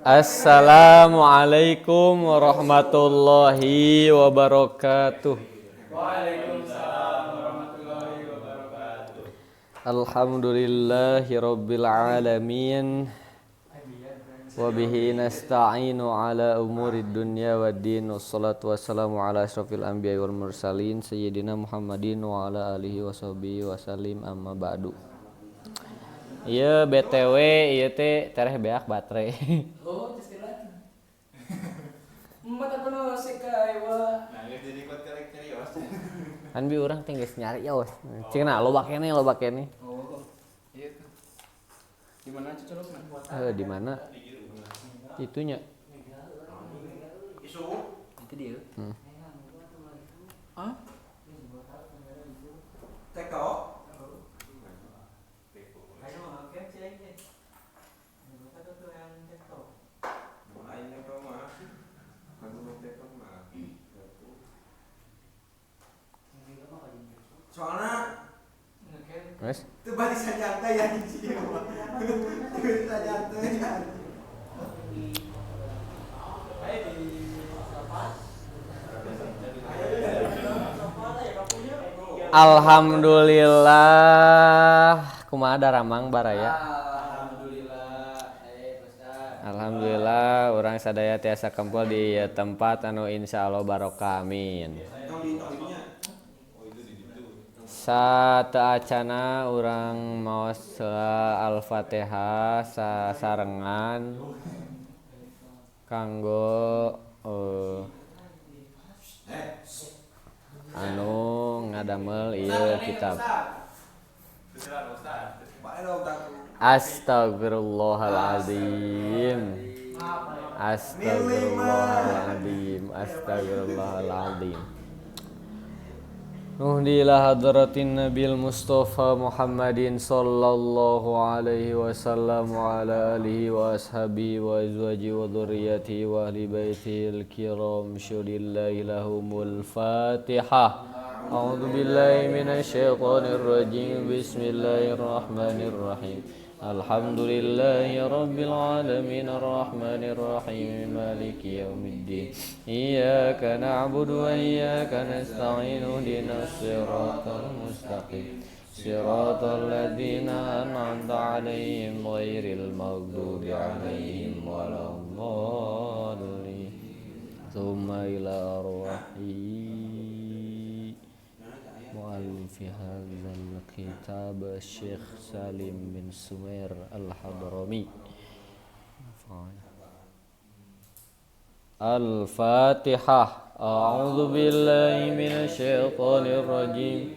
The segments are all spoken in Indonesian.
Assalamualaikum warahmatullahi wabarakatuh. Waalaikumsalam warahmatullahi wabarakatuh. Alhamdulillahi rabbil alamin. Wabihi nasta'inu ala umurid dunya waddin. Wassalatu wassalamu ala asyrafil anbiya wal mursalin sayyidina Muhammadin wa ala alihi washabihi wasallim, amma ba'du. Ieu BTW ieu teh tereh beak baterai. Oh, istilah. Mata penuh sekai wa. Nah, geus jadi ikut kelek cerios. Kan bi urang teh geus nyari ya wes. Cina loba keneh. Oh, iya tuh. Di mana colokna? Di mana? Itunya. Isu. Itu dia. Hmm. Teko. Soalnya Wes. itu barisan nyantai ya di sini. Barisan nyantai ya. Alhamdulillah. Kumaha daramang baraya? Alhamdulillah urang sadaya tiasa kempul di tempat anu insyaallah barokah, amin. Sateacana urang maos Al-Fatihah sasarengan kanggo anu ngadamel ieu kitab. Astagfirullahaladzim. Astagfirullahaladzim. Astagfirullahaladzim. Nuhdilah hadratin Nabil Mustafa Muhammadin sallallahu alaihi wasallam wa ala alihi wa ashabihi wa azwaji wa dhurriyyatihi wa ahli baitihil kiram syudillahi lahumul fatihah. A'udzu billahi minasyaitonir rajim. Bismillahirrahmanirrahim. Alhamdulillahi rabbil alamin arrahmanir rahim maliki yaumiddin. Iyyaka na'budu wa iyyaka nasta'in ihdinas siratal mustaqim siratal ladzina an'amta 'alaihim ghairil maghdubi 'alaihim waladdallin. Tsumma ila arwahi mu'allifi hadzal kitab Syekh Salim bin Sumair Al-Hadrami. Al-Fatihah. A'udzu billahi minasyaitonir rajim.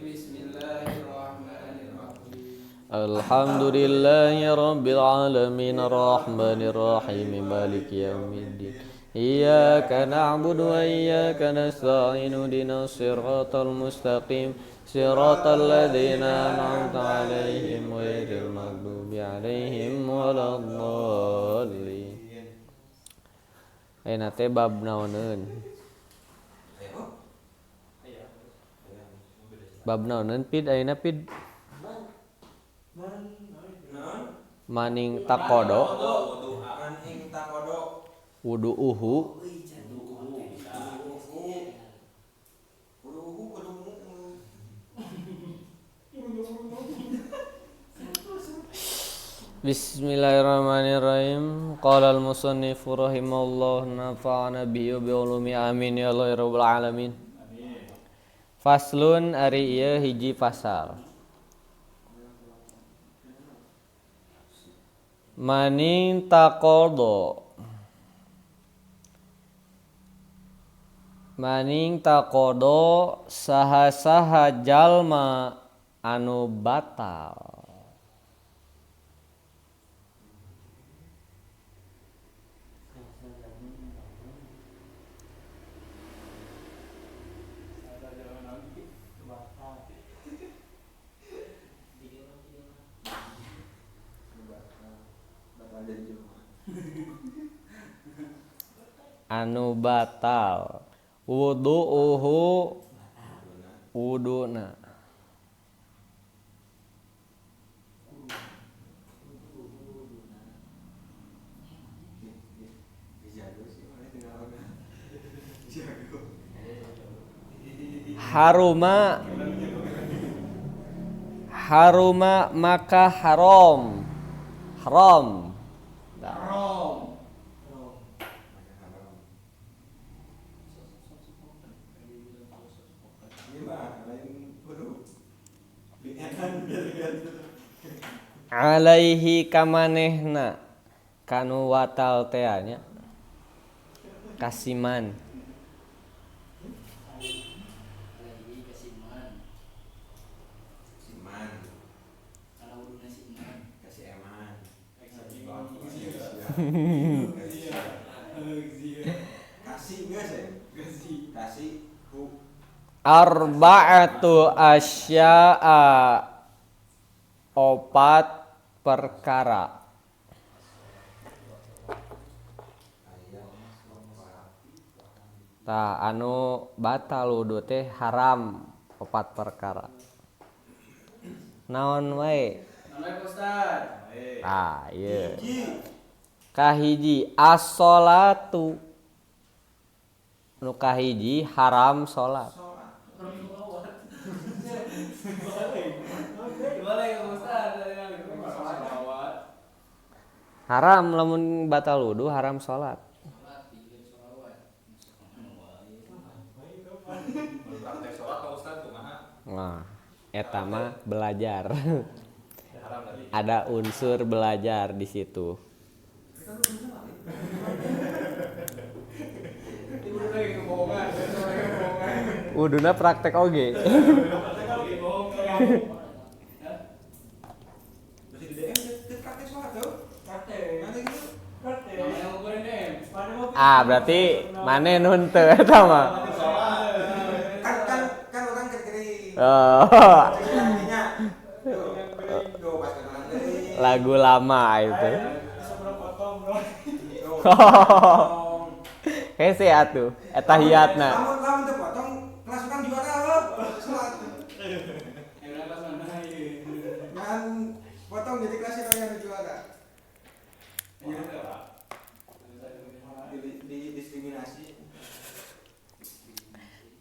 Alhamdulillahi rabbil alamin arrahmanir rahim maliki yaumiddin. Iyyaka na'budu wa iyyaka nasta'in ihdinas siratal mustaqim siratal ladzina an'amta 'alaihim ghairil maghdubi 'alaihim waladdallin. Ayeuna teh bab naoneun? Bab naoneun pid ayeuna pid? Maning takodo. Maning takodo. Wudu'uhu. Bismillahirrahmanirrahim. Qala al-musannifu rahimahullah nafa'ana bihi bi ulumi amin ya Allah rabbal alamin. Faslun ari ieu hiji pasal. Maning taqodo. Maning taqodo saha-saha jalma anu batal. Anu batal wudu'uhu wuduna. haruma maka haram. Haram. Haram. Alaihi kamanehna kanu watal teh nya kasiman. Lagi kasiman. Siman. Kalau udah siman. Kasih eman. Kasih enggak sih? Kasih hu. Arba'atu asya'a opat perkara. Tah anu batal wudu teh haram opat perkara. Naon wae? Namanya Ustaz. Ah, ieu. Kahiji as-sholatu. Nu kahiji haram salat. Boleh ya Ustaz. Haram lamun batal wudu haram salat. Nah, eta mah belajar. Ada unsur belajar di situ. Wuduna praktek oge. Ah, berarti mane nun teu eta mah. Kan orang kering. Oh. Artinya tuh pas kenalan deui. Lagu lama itu. Hese atuh, eta hiatna. Lamun teu potong kelas orang juara heuh. Salat. Kan potong jadi kelas itu yang juara. Di diskriminasi.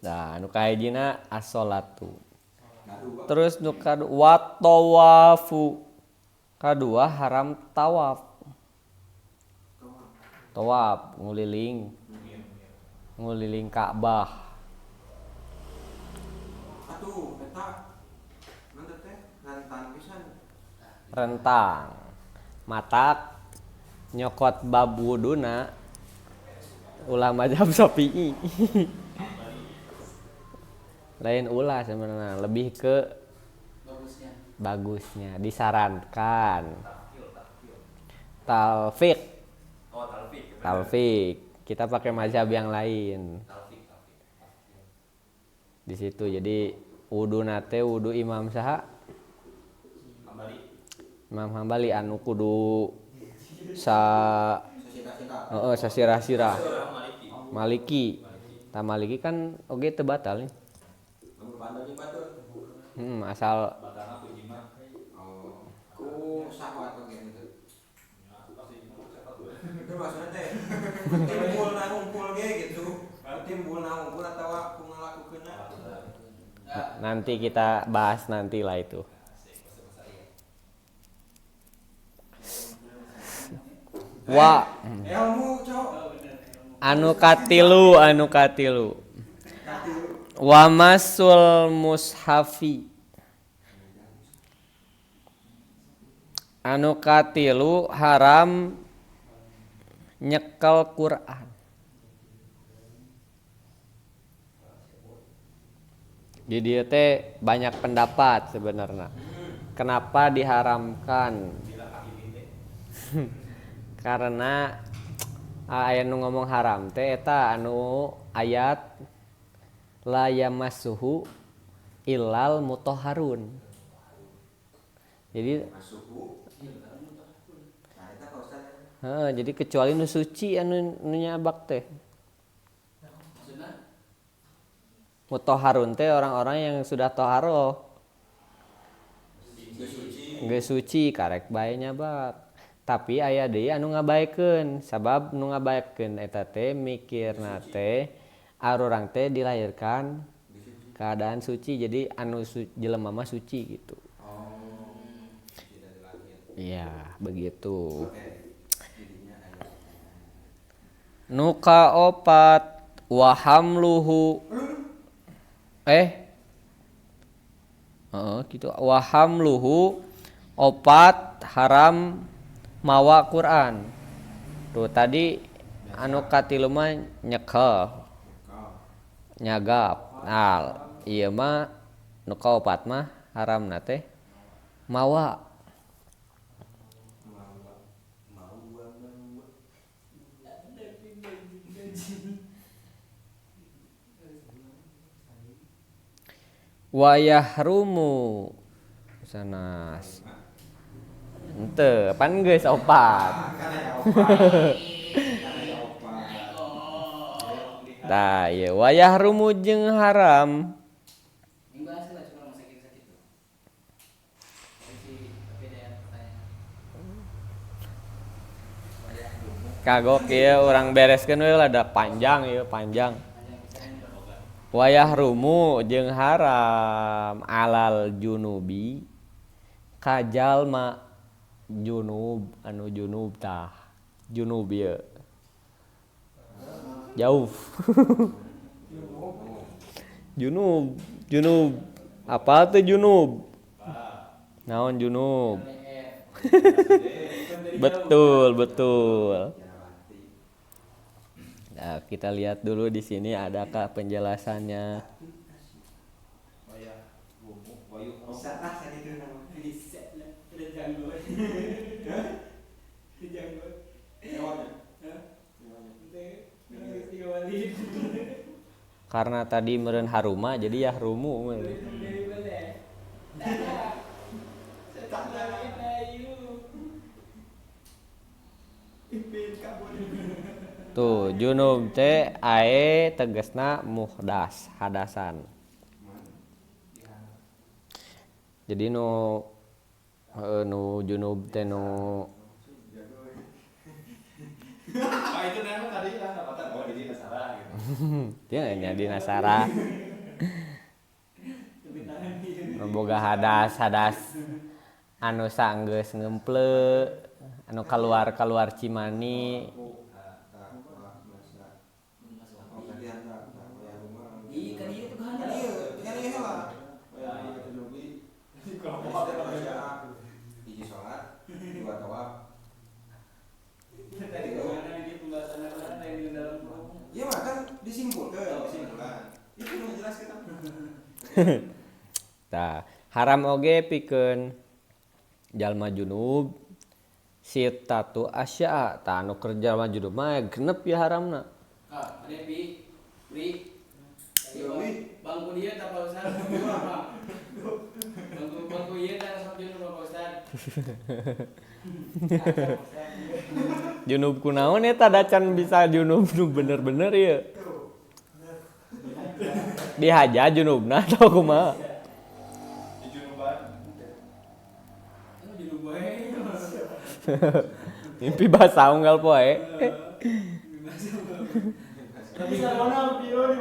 Nah, nu kahijina as-sholatu. Ngadu. Terus nu kadua wa tawafu. Kadua haram tawaf. Tawaf nguliling Ka'bah. Atuh eta mantep teh rentang pisan. Rentang. Matak nyokot bab wuduna ulah mazhab Syafi'i. Lain ulah sebenarnya, lebih ke bagusnya disarankan. Talfiq. Kita pakai mazhab yang lain. Di situ jadi wudu nate wudu Imam saha? Imam Hambali anu kudu sasirah-sirah. Maliki. Ta Maliki kan oge teu batal nih. Asal Ku sahwat oge gitu. Itu maksudnya teh timbul na ngumpul ge gitu. Timbul na ngumpul atawa ku ngalakukeunna. nanti kita bahas nanti lah itu. Wa Ilmu cok. anu katilu wa masul mushafi. Anu katilu haram nyekel Quran. Di dieu teh banyak pendapat sebenarnya. Kenapa diharamkan? Karena aya nu ngomong haram teh eta anu ayat la yamassuhu illal mutahharun. Jadi jadi kecuali nu suci anu nyabak teh. Mutahharun teh orang-orang yang sudah toharoh. Geus suci karek bae nyabak. Tapi aya deui anu ngabaekeun, sabab nu ngabaekeun eta teh mikirna teh arurang teh dilahirkan keadaan suci jadi anu jelema mah suci gitu. Oh, tidak dilahir. Iya, begitu. Oke. Jadinya ayat. Nuka opat wa hamluhu gitu. Wa hamluhu opat haram mawa Quran. Tuh tadi anu katilu mah nyekel Kau. nyagap. Nah, ieu mah nu kaopat mah haramna teh mawa. Wa yahrumu sanas. Henteu, pan geus opat. Tah, ieu wa yahrumu jeung haram. Ini bahas lah cuma rumah sakit tuh. Si tapi ada pertanyaan. Kagok ieu urang bereskeun we ada panjang ieu panjang. Wayah rumu jeung haram alal junubi kajalma junub anu junub tah junub ieu jauh junub apa tuh junub naon junub betul. Nah, kita lihat dulu di sini adakah penjelasannya. Bisa lah saya itu nama. Bisa lah. Ada janggut. Janggut. Hewannya. Karena tadi meureun haruma jadi ya rumu. Tuh junub teh ae tegasna muhdas hadasan. Jadi nu junub teh nu Itu nama tadi lah apa tadi? Oh, di Nasara gitu. dia nya di Nasara. Boga hadas anu saenggeus ngemple anu kaluar Cimani. Iya mah kan disimpulan. Itu menjelaskan. Tah, haram oge pikeun jalma junub sitatu asya. Tah anu keur jalma junub mah genep ya haramna. Ada pi bangku dia tak Pak Ustaz. Bangku ieu tak sok junub Pak Ustaz. Junub kunaon eta dacan bisa junub nu bener-bener ieu. Dihaja junubna atau kumaha? Di Junuban. Junub bae. Mimpi bahasa unggal poe. Tapi sarana biro di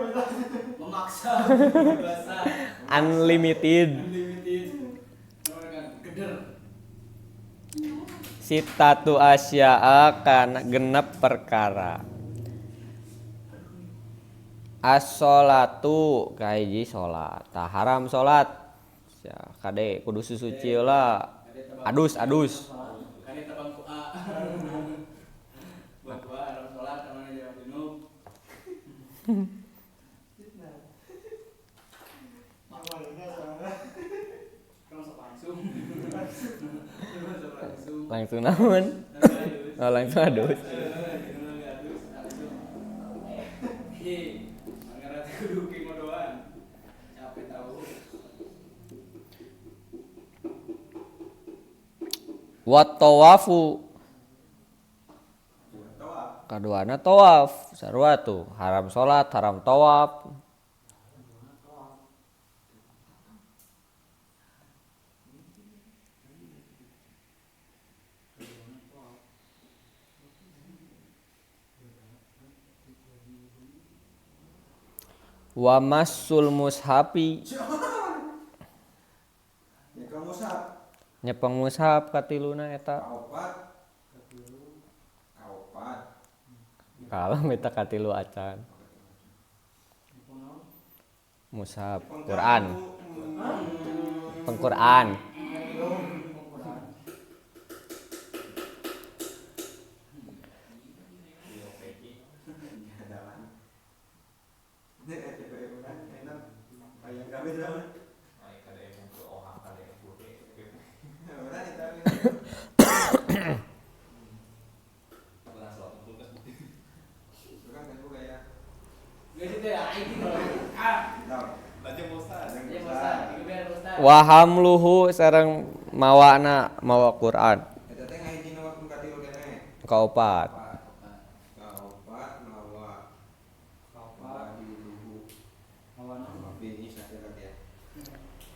memaksa bahasa Unlimited. Geder. Sitatu asya'a kana genep perkara. As-sholatu kahiji salat. Tah haram salat. Ya kade kudu suci heula. Adus. Kali bangku A. Bangku A haram salat namanya jawab junub. Langsung naon? Oh, langsung adus. Wat tawafu kaduana tawaf sarua tuh haram salat haram tawaf. Wa massul mushafi Nyekel mushaf. nyepeng mushaf katiluna eta. Kaopat. Kalem eta katilu acan. Mushaf Quran. Pengquran. Wa hamluhu sareng mawana mawa Quran. Eta teh ngahiji nomor katilu keneh. Kaopat. Kaopat mawa diluhu. Finish akhirnya dia.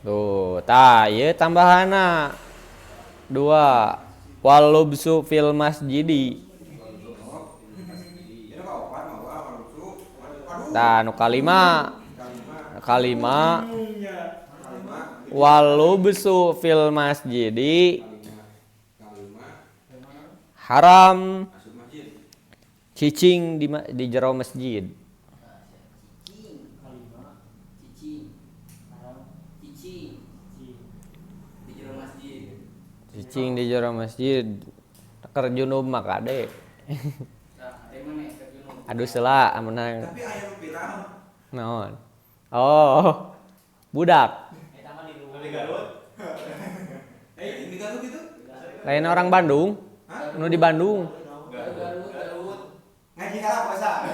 Tuh, tah ieu tambahanna. 2. Walubsu fil masjidi. Ini kaopat mawa malusu. Tah nu kalima. Walubsu fil masjidi haram Masuk masjid. cicing di jero masjid. Cicing di jero masjid. Keur junub mah kade. Aduh seula menang. Tapi aya nu viral. Naon? Oh. Budak. Ini Garut itu? Lain orang Bandung. Nu di Bandung. Ngaji kalah puasa.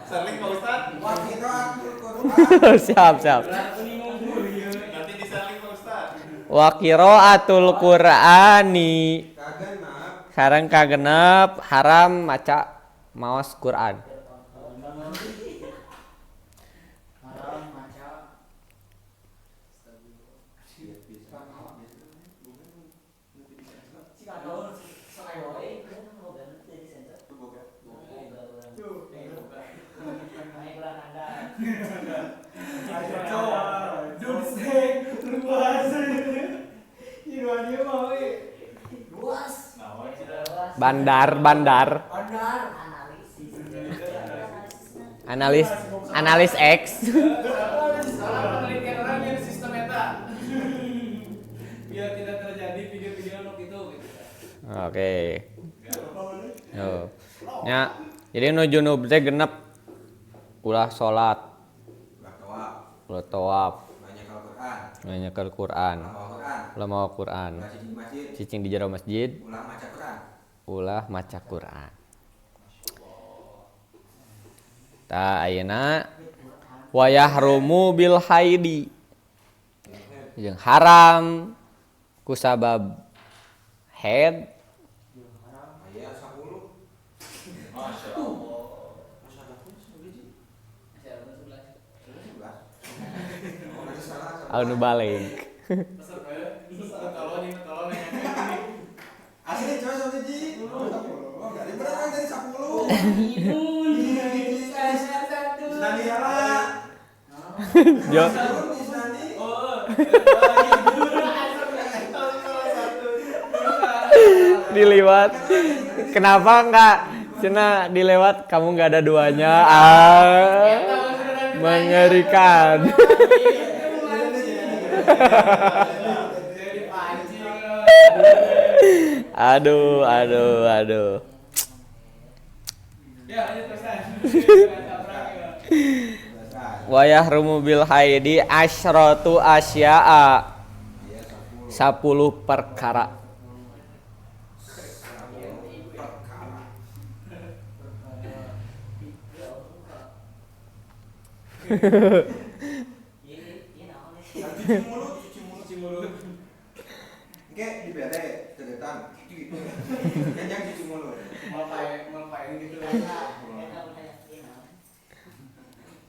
Saling Pak Ustaz. Wah, kita Quran. Siap. Nanti disaling Pak Ustaz. Wa qiraatul Qur'ani. Kagenap. Sareng kagenep haram maca maos Quran. Bandar. Analis X. Salah penelitian orang yang sistem eta. Biar tidak terjadi video-video nok itu gitu. Oke. Yo. Nya, jadi nu junub teh genep ulah salat, ulah tawaf, nyanyikan Quran, ulah mawa Quran, cicing di jero masjid, ulah maca Quran. Ta ayeuna wa yahrumu bil haidi. Jeung haram ku sabab haid. Aya 10. Anu balik. Asli coy sama ji. Oh, dari beneran dari 10. Nani ala. Jo. Diliwat. Kenapa enggak? Cina dilewat kamu enggak ada duanya. Mengerikan. Aduh. Ya, lanjut Ustaz. Wa yahrumu bil haidi asyratu asya'a. 10 perkara. Cuci mulut. Oke, dibere kedetan. Yang cuci mulut. Ngapain gitu.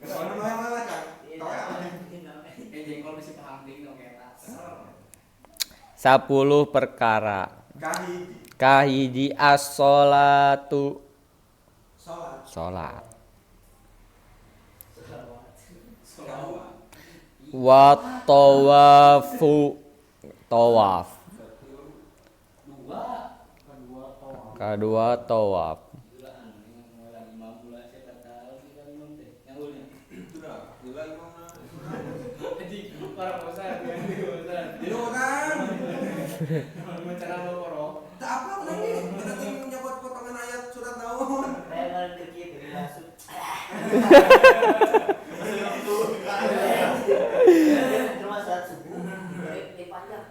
Soalnya lo yang mana kan? Jengkol bisa paham ding dong eta. 10 perkara. Kahiji as-sholatu. Salat. Wa tawafu tawaf. Kedua tawaf. Para bosan ya, bosan. Di luar. Mencana lo poro. Tak apa lagi. Kita tinggal nyabot potongan ayat surat naon. Memang dikit dimasuk. Cuma saat subuh, panjang.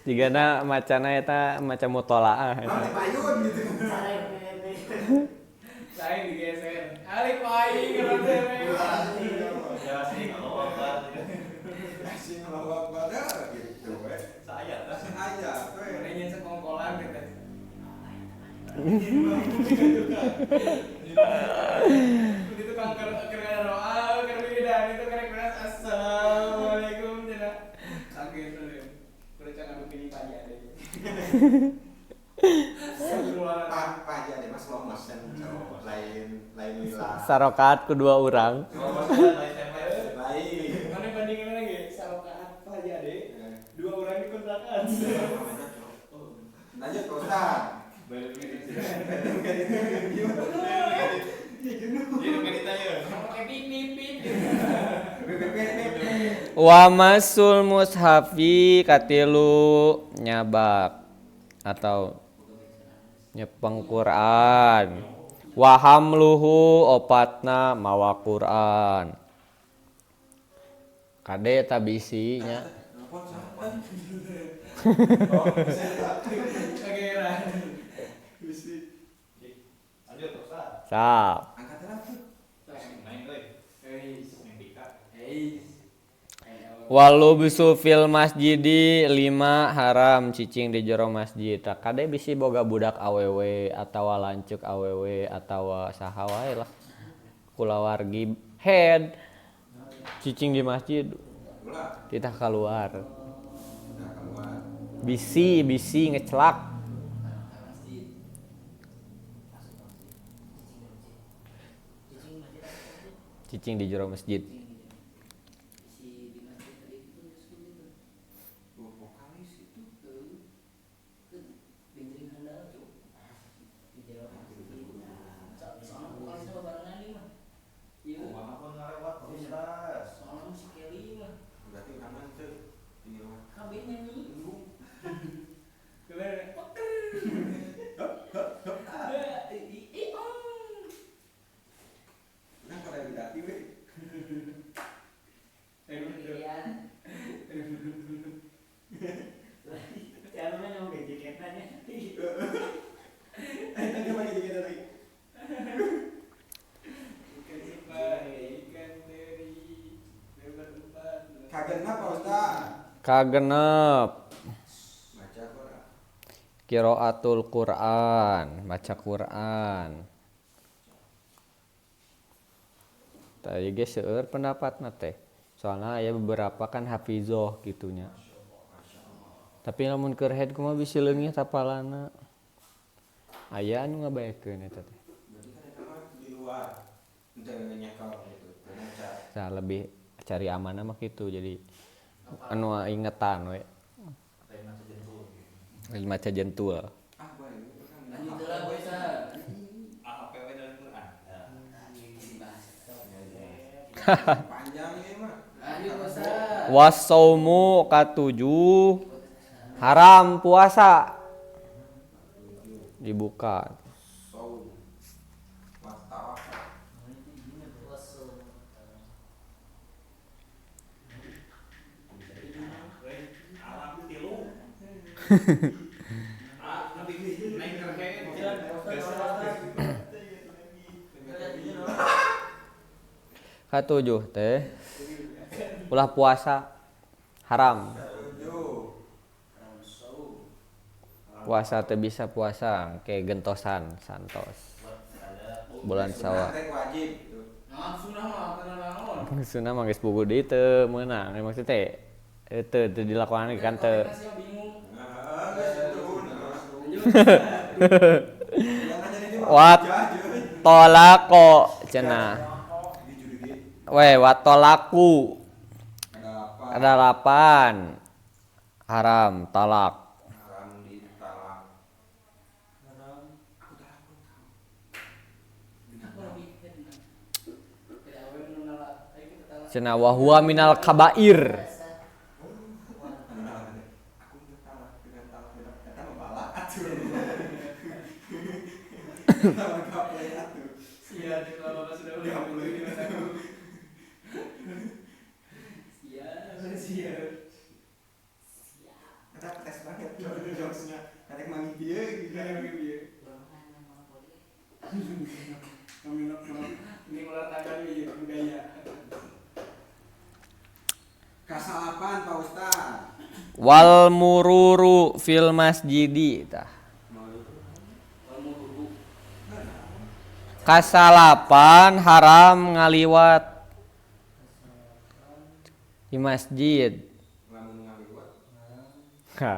Jigana macana eta macam mutolaah. Bang payun gitu. Lain digeser. Alik paing kalau teh. Kasih ngelawak pada gitu we. Saya aja we. Nanya sekongkolan gitu. Itu kanker kerana doa, kerana itu kerana assalamualaikum cina. Sakit tuh. Udah jangan begini pagi ada. Apa aja deh mas lo mas dan lain lila. Sarokat kedua orang. Lain. Mana bandingan lagi? Sarokaat apa aja deh? Dua orang di kontrakan. Lanjut Pak Ustaz. Wa masul mushafi katilu nyabak atau nyepeng Quran. Wa hamluhu opatna mawa Quran. Kade tabisi nya. Sap. Walau bisu fil masjidi 5 haram cicing di jero masjid. Tak kade bisi boga budak awewe atau lancuk awewe atau saha wae lah. Kulawargi head cicing di masjid. Kita keluar. Bisi ngecelak. Cicing di jero masjid. Kagenep qiraatul Quran, baca Quran. Tadi ge seueur pendapatna teh. Soalna aya beberapa kan hafizoh gitunya. Tapi lamun keur head kumaha bisi leungit hafalana. Aya anu ngabayakeun eta teh. Berarti kan eta mah di luar. Henteu nyekal gitu. Nah, lebih cari amanah mah kitu jadi anu ingetan we. Lain maca jentul. Lanjutlah bisa. APW dalam Quran. Panjang ini mah. Lanjut Ustaz. Wasaumu katujuh haram puasa dibuka. Saum. Watawaf. Katujuh teh ulah puasa haram. Puasa teh bisa puasa kayak gentosan santos. Bulan Syawal. Wajib gitu. Nah, sunah mah tenan naon. Sunah mah geus puguh deui teu meunang. Maksud teh teu dilakonan kan teu. Bingung. Wat tolako cenah. Watolaku Ada apa? ada 8 haram talak. Haram ditalak. Cenah wa huwa minal kabair. Aku ditalak dengan talak kita membalak atuh. Talak apa ya atuh? Sia di lama sudah udah mulai di mataku. Sia. Kita tes banget jokesnya. Kadang mangi dia gitu. Ini meletakkan gaya. Kasalapan Pak Ustaz. Wal mururu fil masjidi tah. Kasalapan haram ngaliwat di masjid. Lamun ngaliwat. Ha.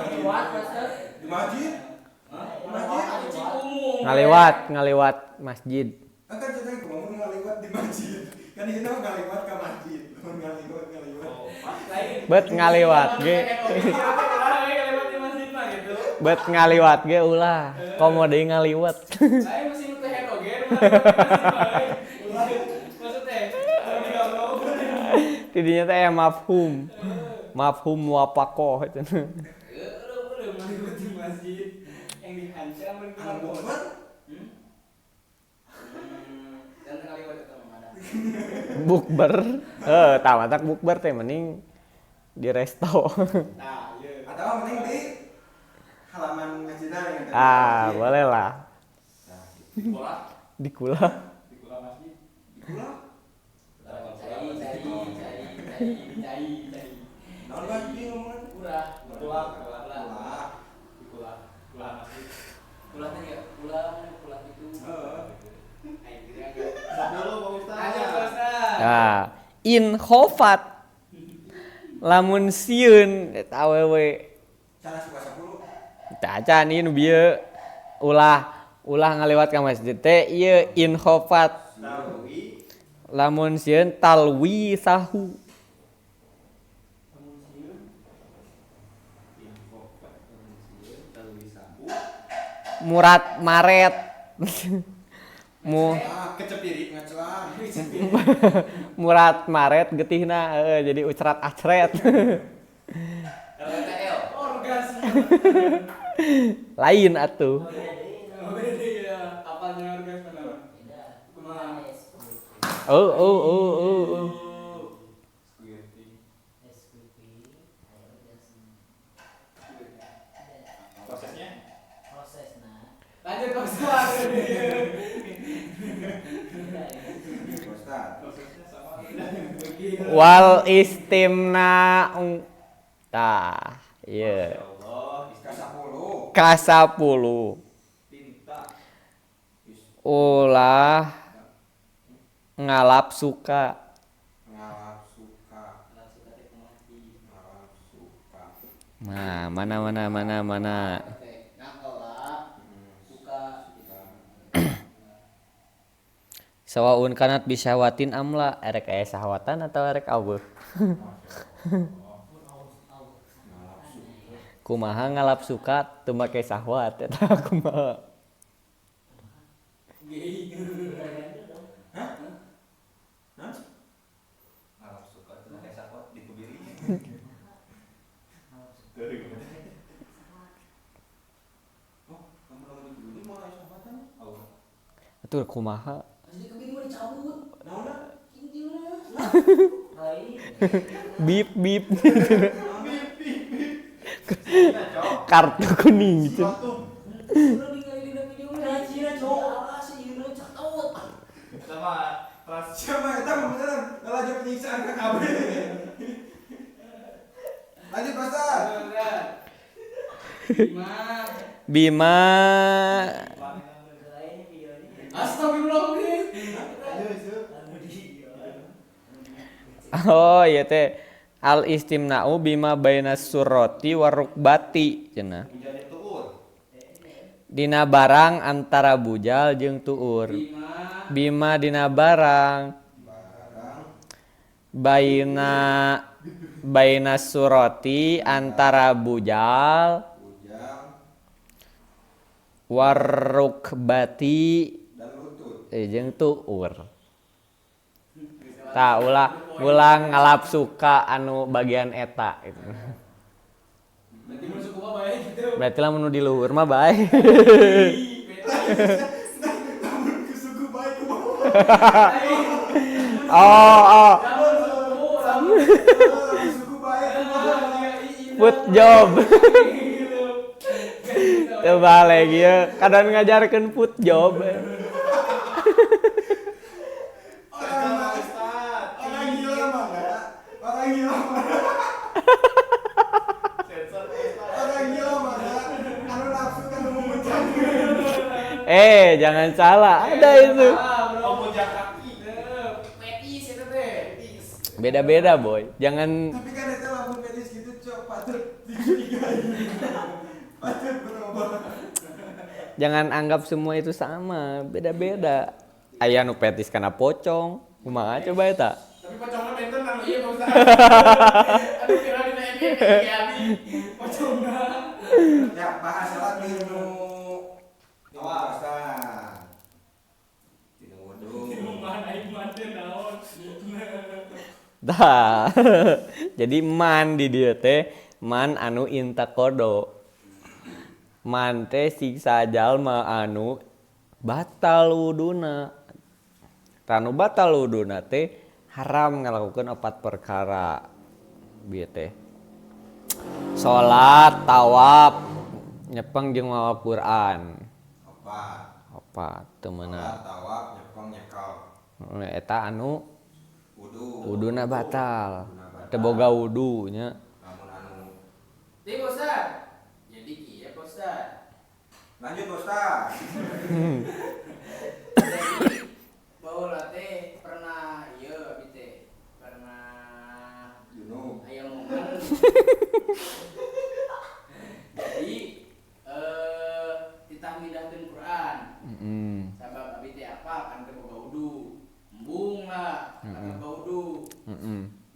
Di masjid? Ngaliwat masjid. Kan ceritanya ngomong ngaliwat di masjid. Kan ini mah ngaliwat ke masjid. Ngaliwat. Bet ngaliwat ge. Bet ngaliwat ge ulah. Komo deui ngaliwat. Saya masih nutuh head oge, maksudnya Tidinya teh mafhum. Mafhum wapaqoh cenah. udah ngaliwat di masjid yang dihancam dan Ngaliwat. dan ngaliwat itu ada. Bukber. Tah matak bukber teh mending di resto. Nah, iya. Atau mending di halaman masjidnya yang Boleh lah. Bola, Di kula. di kula masjid. Kula. Cai. Naon lagi ngomongin? Kurang. Kula Kula. masjid. Pulang ya, pulang itu. In khofat lamun sieun eta awewe Cara suka 10. tah can ieu bieu ulah ngaliwat ka masjid teh ieu in khofat Nawawi. lamun sieun talwi sahu murat maret Kecepirik ngacelah. murat maret getihna jadi ucrat acret RTL. Orgas. lain atuh Beda ya. Apanya orgas mana? Kumaha? oh Lanjut Pak Ustaz. Ustaz. wal istimna tah ieu Ka-10. ka 10 ulah ngalap suka Ngalap suka. nah mana sawaun kanat bisyawatin amla erek aya sahwatan atau erek aweuh kumaha ngalap suka teu make sahwat eta kumaha Ngalap suka tuh kayak sakot di kubiri. Oh, kamu lagi di kubiri mau kayak sahabatan? atuh kumaha Asli kebiri mau dicabut. Naona? bip kartu kuning gitu Udah ninggalin video ngajian cowok. Sih lu cakot. Sama pas Siapa yang tahu beneran? Laju penyiksaan ke KB. Lanjut Pak Ustaz. Bima Astagfirullahaladzim. oh iya teh al istimna'u bima bainas surrati warukbati cenah Hujan itu ur. dina barang antara bujal jeung tuur Bima bima dina barang baina surati antara bujal warukbati dan lutut. jeung tuur. Tah ulang ngalap suka anu bagian eta gitu. Berarti mun suku mah bae gitu. Berarti lamun nu di luhur mah bae. Namun ke suku baik ku bawah. Oh. Suku baik ku bawah. Put job. Teu balik ieu, kadang ngajarkeun put job. Orang gila mana? Orang gila mana? Orang gila mana? Anu nafsu kan memecah. Jangan salah, ada itu. Pemujak kaki. Petis eta teh. Beda-beda, boy. Jangan Tapi kan itu lamun medis gitu cok patut dicurigai. Patut berubah. jangan anggap semua itu sama, beda-beda. Aya nu petis kana pocong, kumaha coba eta? Tapi pocongna benten anu ieu Pak Ustaz. Aduh kira dina ini pocongna. Ya bahas lagi nu puasa. Tinu wudu. Iman iman teh naon. Dah. Jadi man di dieu teh man anu intakodo. Man teh siksa jalma anu batal wuduna. Tanu batal wuduna teh haram ngalakukeun 4 perkara. Bieu teh. Salat, tawaf, nyepeng jeung mawa Quran. Apa teu meunang. Tawaf nyepeng nyekal. Eta anu Wudu. wuduna batal. Teu boga wudu nya. Lamun anu. Ti Pak Ustaz. Jadi kieu Pak Ustaz. Lanjut Ustaz. Baheula teh pernah ieu abi teh. Pernah Junub. aya momen. Jadi ditah midahkeun Quran. Sabab abi teh apa kan teu boga wudu. Embung lah, kan boga wudu.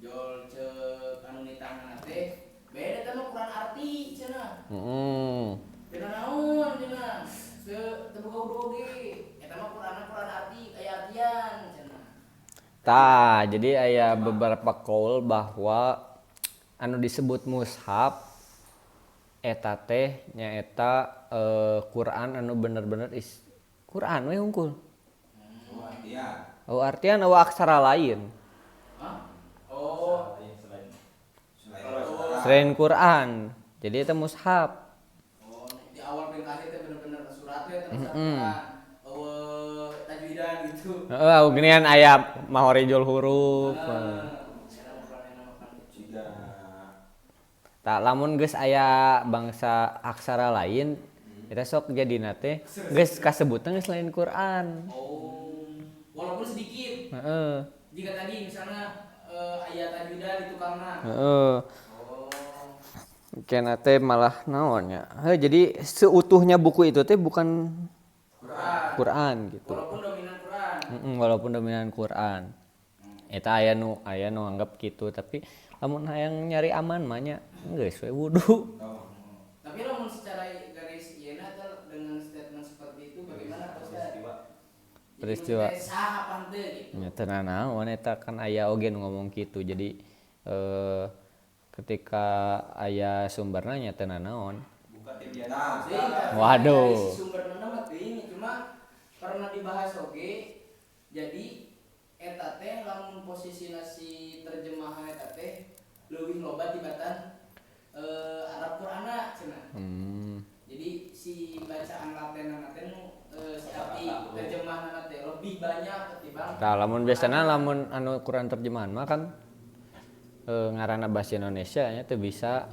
Jol ceuk anu nitahna teh beda teh mah Quran arti cenah. Beda naon cenah. Teu boga wudu oge. Eta mah Quran arti aya artian cenah. Tah, jadi aya beberapa qaul bahwa anu disebut mushaf eta teh nyaeta Quran anu bener-bener Quran we hungkul. Artian. Oh, artian aksara lain. Hah? Oh, Selain Quran. Jadi itu mushaf. oh di awal pengkali teh bener-bener suratnya teh Quran. Tajwidan gitu. Heeh, geuningan aya mahorijul huruf. Jika Tak lamun geus aya bangsa aksara lain, eta sok jadina teh geus kasebutna geus lain Quran. Oh, walaupun sedikit. Heeh. Jika tadi misalnya ayat tajwidan di tukangna. Heeh. Oh. Kena teh malah naon nya. Jadi seutuhnya buku itu teh bukan Quran gitu. Walaupun dominan Quran. Walaupun dominan Quran. Eta aya nu anggap gitu, tapi lamun hayang nyari aman mah nya geus we wudu. Tapi lamun secara garis ieu dengan statement seperti itu bagaimana Ustaz? Peristiwa. Saha panteu gitu. Nya teu naon eta kan aya oge nu ngomong kitu. Jadi ketika aya sumberna nya teu naon. Waduh. Sumberna mah teu ini cuma pernah dibahas oge. Jadi eta teh lamun posisina si terjemahan eta teh leuwih loba tibatan Arab Qur'ana cenah. Jadi si bacaan Latenna teh si arti terjemahanna teh lebih banyak ketimbang. Tah lamun biasana lamun anu Quran terjemahan mah kan ngaranna bahasa Indonesia nya teu bisa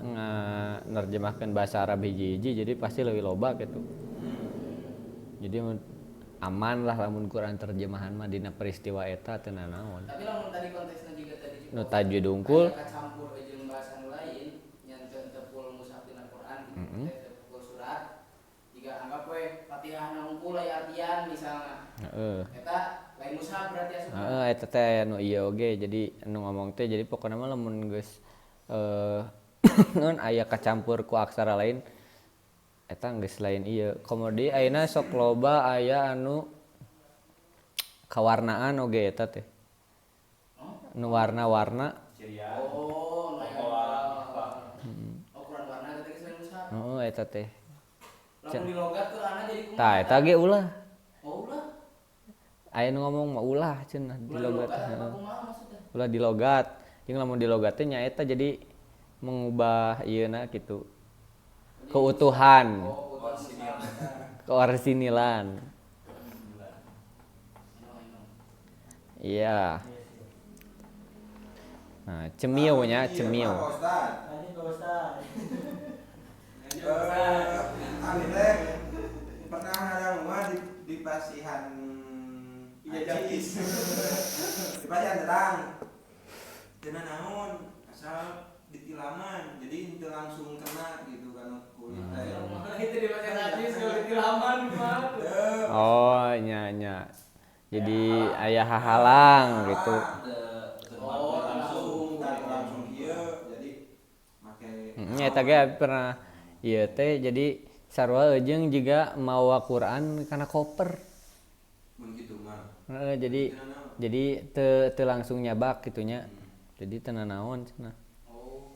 nerjemahkeun bahasa Arab hiji-hiji jadi pasti leuwih loba gitu. Jadi aman lah lamun Quran terjemahan mah dina peristiwa eta teu naon. Tapi lamun tadi konteksna juga tadi Nu tajwid unggul campur jeung bahasa nu lain nya teu full mushaf dina Quran gitu teh full surat. Jika anggap we Fatihahna unggul aya artian misalna. heeh. Eta lain mushaf berarti asup. Eta teh anu ieu oge jadi anu ngomong teh jadi pokona mah lamun geus ngan aya kacampur ku aksara lain eta geus lain ieu. Komodi ayeuna sok loba aya anu kawarnaan oge eta teh. Nu warna-warna. Oh, ukuran warna eta geus lain mushaf. Heeh eta teh. Lamun dilogat ke ana jadi kumaha? Tah eta ge ulah. Oh, ulah. Aya nu ngomong mah ulah cenah dilogat. Apa kumaha maksudnya? Ulah dilogat. Jeung lamun dilogat teh nyaeta jadi mengubah ieuna kitu. Keutuhan. Oh, Keorisinilan. Iya. Nah, cemiu nya, cemiu. Lanjut Pak Ustaz. Ami teh pernah ada rumah di Pasihan Ajis. Di Pasihan terang. Cenah naon asal ditilaman. Jadi itu langsung kena gitu kan kulit teh. Itu di Pasir Ajis kalau ditilaman mah. Oh, nya. Jadi aya hahalang gitu. Oh, langsung ieu jadi make Eta ge pernah ieu teh jadi sarua eujeung jiga mawa Quran kana koper. mun kitu mah. Jadi teu langsung nyabak gitunya. Jadi teu nanaon cenah. Oh.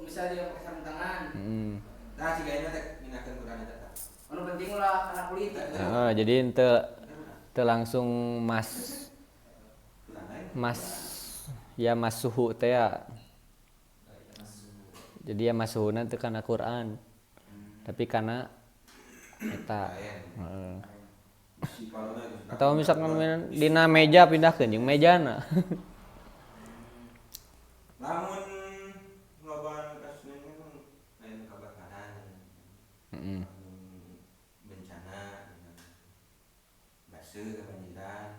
Misalnya pakai sarung tangan. Nah, si gaena teh minakeun Quran eta tah. Anu penting ulah kana kulit. Heeh, jadi teu langsung mas suhu teh ya. Jadi ya mas suhuna teu kana Quran. Tapi kana eta. Heeh. Atau misalkan dina meja pindahkeun jeung mejana. Lamun lobaan kasusnya kan lain kebakaran. Bencana base kebanjiran.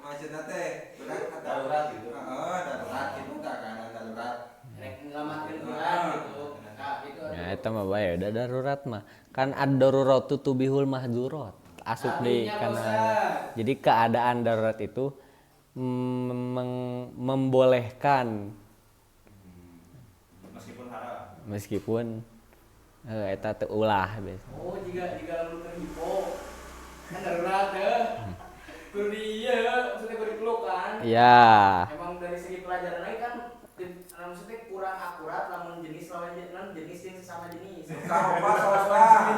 Maksudna teh urang darurat gitu. Heeh, darurat gitu tah keadaan darurat. Rek ngelamatkeun Quran gitu. Nah, itu. Ya eta mah bae udah darurat mah. Kan ad-daruratu tubihul mahdurat. Asup di kana. Jadi keadaan darurat itu membolehkan meskipun eta teu ulah biasa. Oh, jika lamun keur hipo. Kan darurat teh. Kudu ieu, maksudnya kudu dipeluk kan. Ya. Emang dari segi pelajaran lagi kan maksudnya kurang akurat lamun jenis lawan jenis yang sesama jenis. Kau pas salah.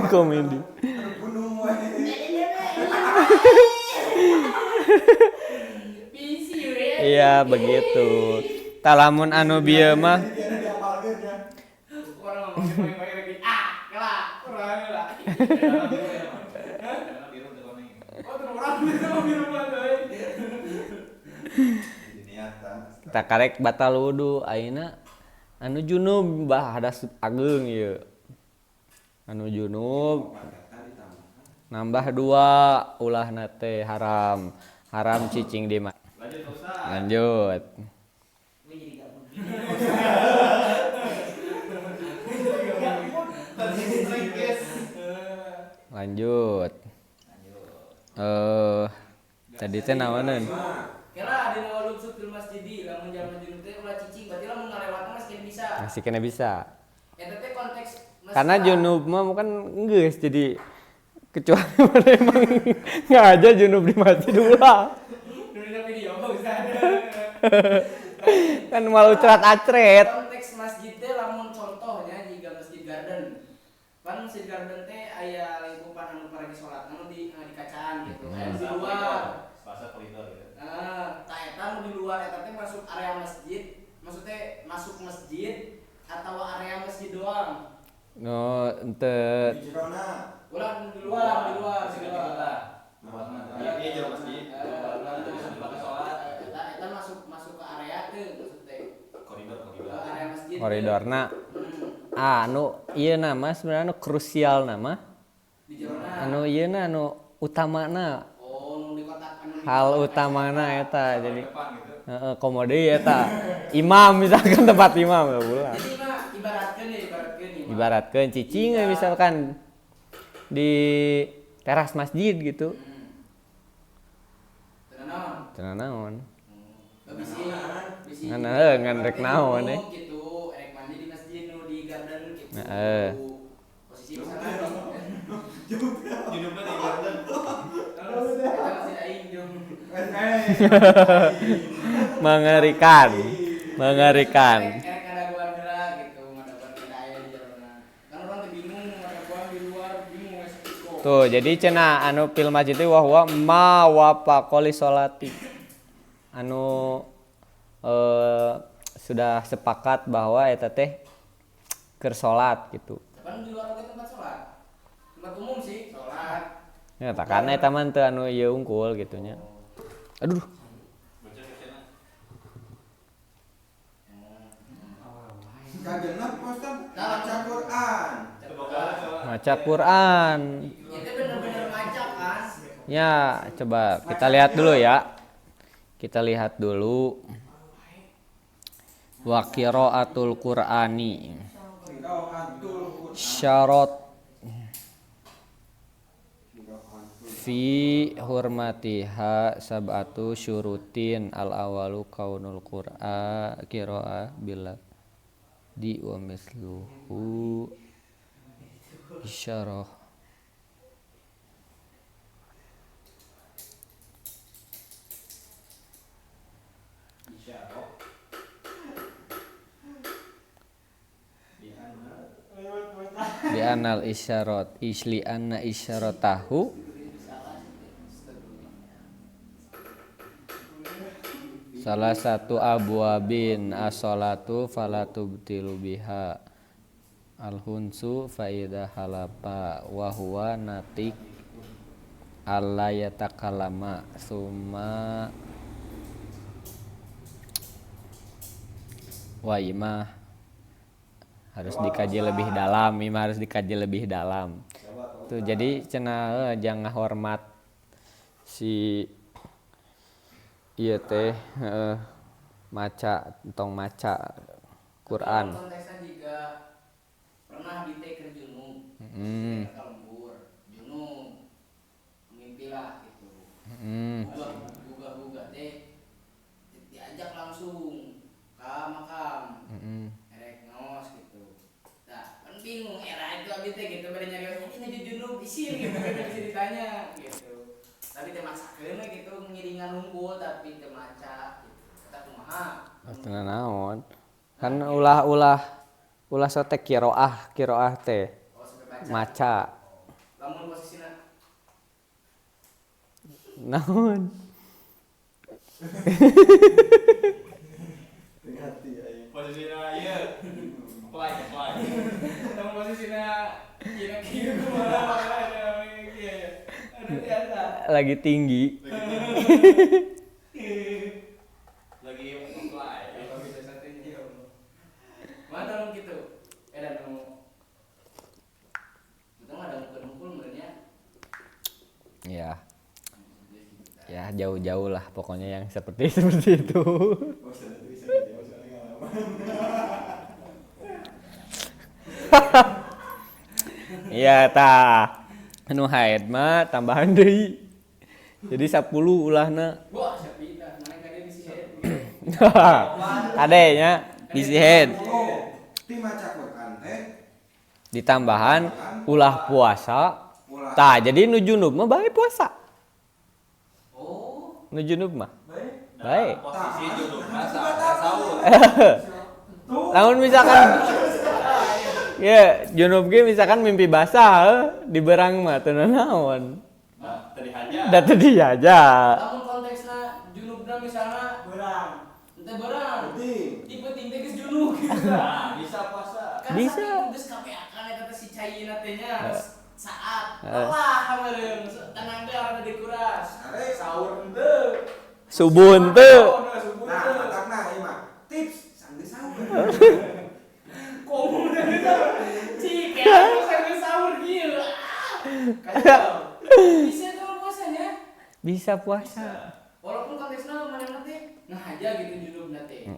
Komedi. Bunuh wae. Iya begitu. Talamun anu bieu mah Orang ngomong lagi kalah, kurang lah. Oh, tuh orang biru banget. tak karek batal wudu ayeuna anu junub bah hadas ageung ieu. Anu junub nambah 2 ulahna teh haram. Haram cicing di mah. Lanjut. Lanjut. Tadi teh naoneun? Kira ada nawalun sutul masjidi, lamun jalan junub teh ulah cicing, berarti lamun ngalewatna masih bisa. Masih kena bisa. Eta teh konteks Karena junub mah kan geus jadi kecuali mana emang nggak aja junub di masjid ulah. Dulu video bisa. Kan malu cerat-acret. Konteks masjid teh lamun contohnya jika masjid garden. Kan masjid garden teh aya lingkupan anu paragi salat anu di kacaan gitu. Aya di luar. Pasar koridor gitu. Tah eta nu di luar eta teh masuk area masjid, maksudnya masuk masjid atau area masjid doang. No, ente Di Jirona. Ulah di luar segala. Ini jero masjid. Eta masuk ke area teh maksudnya. Koridor. Area masjid. koridorna. Anu ieu nama sebenarnya anu krusial nama. Di Jerona. Anu ieu anu utamana. Oh, nu di kotak anu hal utamana eta jadi Depan gitu. komode eta imam misalkan tempat imam ya ulah Jadi mah ibaratkeun imam. ibaratkeun cicing misalkan di teras masjid gitu cenah naon Bisi. ngan rek naon Gitu, rek mandi di masjid nu di garden gitu. Posisi misalkan Junubnya di garden. kita masih aing jeung mengerikan Erek ngadaguan heula gitu, ngadaguan kita aya di jarona. Kan orang teh bingung ngadaguan di luar, bingung geus iko. tuh jadi cenah anu fil masjid teh wahwa ma wafaqoli sholati anu sudah sepakat bahwa eta teh keur salat gitu Kan di luar oge tempat salat. Tempat umum sih salat. ya tak karena eta mah teu anu ieu unggul gitu nya aduh Baca ke sana. Kagenap Ustaz baca Quran. maca Quran Itu bener-bener maca kan. ya coba kita lihat dulu ya kita lihat dulu wa qiraatul qur'ani Qiraatul Quran. syarat fi hurmatiha sab'atu syurutin al awalu kaunul qur'a qira'a bila di wa misluhu isyarah bi anal isyarat isli anna isyaratahu salah satu abwabin as-salatu falatubtilu biha al-hunsu faida halapa wa huwa natik alla yatakalama summa wa imah harus dikaji lebih dalam tuh jadi cenah jangan hormat si iya teh maca Quran. Konteksnya juga pernah di teh ke junub. Ke lembur. Junub mimpilah gitu. Gugah teh diajak langsung ke makam. Erek ngos gitu. Nah, kan bingung era itu abi teh gitu pada nyari ini di junub isin gitu kan bisa ditanya gitu. Tapi teh maksakeun we gitu ngiringan unggul tapi teh maca gitu. Kata kumaha? Teu naon. Kan ulah sote qiraah teh Oh, sampai baca. maca. Lamun posisina Naon? Posisinya ieu. Apply. lamun posisina kira-kira kumaha ada iya. Aduh biasa. Lagi tinggi. Lagi apply. Kalau bisa satu ini mana dong gitu? Dan mau kita mah ada ngumpul merenya. Ya. Ya jauh-jauh lah pokoknya yang seperti itu. Iya tah. Anu haid mah tambahan deui. Jadi 10 ulahna. Wah, sepindah mana kade di sini. Kadenya isi head. Ti maca Quran teh Ditambahan ulah puasa. Tah jadi nu junub mah bae puasa. Oh, Nu junub mah. Baik. Posisi junub masa sahur. Lamun misalkan ya junub ge misalkan mimpi basah di berang mah teu naon. Nah, tadi hanya Da teu dia aja. lamun konteksna junubna misalnya Berang. ente berang. penting. Tipe tinggi geus junub gitu. nah, bisa puasa. Kan Bisa. saking geus kapeakan eta teh si caina teh nya saat Allah meureun tenang teh arana dikuras. Sahur henteu. Subuh teu. Nah, matakna ieu mah tips sanggeus sahur. Komo teh cik ya sahur kieu. Kacau. Bisa tuh puasanya. Bisa puasa. Walaupun konteksnya mana nanti ngahaja gitu judul nanti.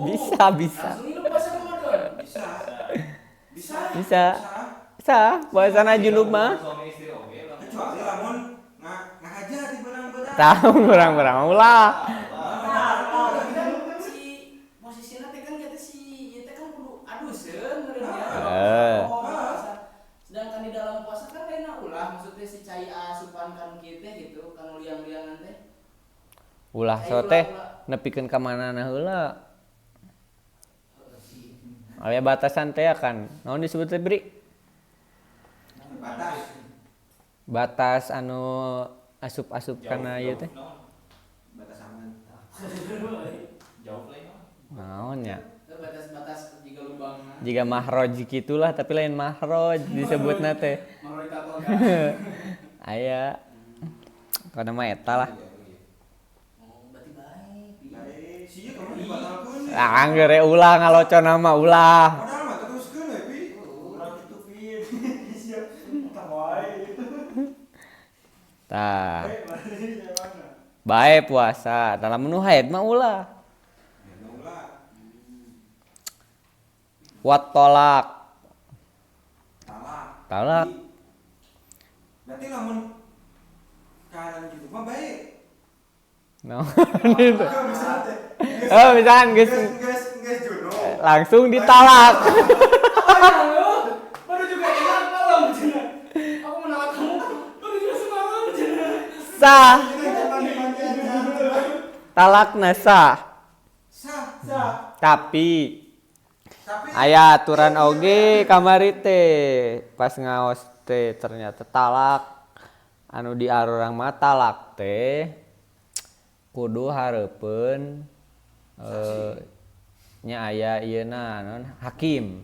Bisa. Langsung ini puasa Ramadan. Bisa. Bisa. Bisa. Bisa, puasana junub mah. Suami istri oke lah. Kecuali lamun ngahaja di berang-berang. Tahu berang-berang ulah. Si posisinya teh kan kata si ieu teh kan kudu aduseun meureun ya. Sedangkan di dalam puasa kan lain ulah maksudnya si cai asupan kan kieu teh gitu kan liang-liangan teh. Ulah so teh nepikeun ka manana heula. Aya batasan teh kan. Naon disebut teh Bri? Batas anu asup-asup kana ieu teh. Batas aman. Jauh lain. Naon nya? Batas juga lubang. Jiga mahroj gitulah tapi lain mahroj disebutna teh. Maroi tato Aya kana mah eta lah. Oh, berarti baik. Baik, sieu kamu dibatalkeun. Angger ulah ngalocona mah ulah. Padahal mah teruskeun we, Pi. Urang kitu pieu. Siap. Tah wae. Tah. Bae mana? Bae puasa, dalam menu haid mah ulah. Ya ulah. Wat tolak. Talak. Talak. Berarti lamun kanan gitu mah baik. No. Itu. Bisa teh. Oh, misalkan geus Geus junub. langsung ditalak. Baru juga hilang malam cenah. Aku menolak kamu. Baru juga semalam cenah. Sah. Talakna sah. Sah. Tapi Tapi aya aturan oge kamari teh. Pas ngaos teh ternyata talak anu diarurang mah talak teh kudu hareupeun nya aya ieuna naon hakim.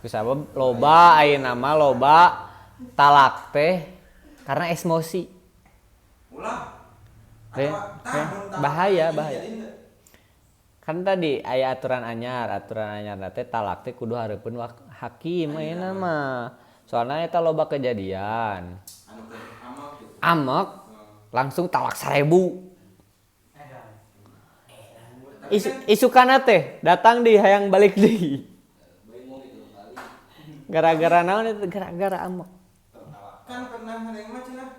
Kusabab loba ayeuna mah loba talak teh karena emosi. ulah. Teh, bahaya. Kan tadi aya aturan anyar teh talak teh kudu hareupeun hakim ayeuna mah. Soalna eta loba kejadian. Anu teh amak tuh. Amek langsung talak 1000. Isukana teh datang di hayang balik deui. Gara-gara naon itu? Gara-gara amek. Kan pernah ngadeng mah cenah.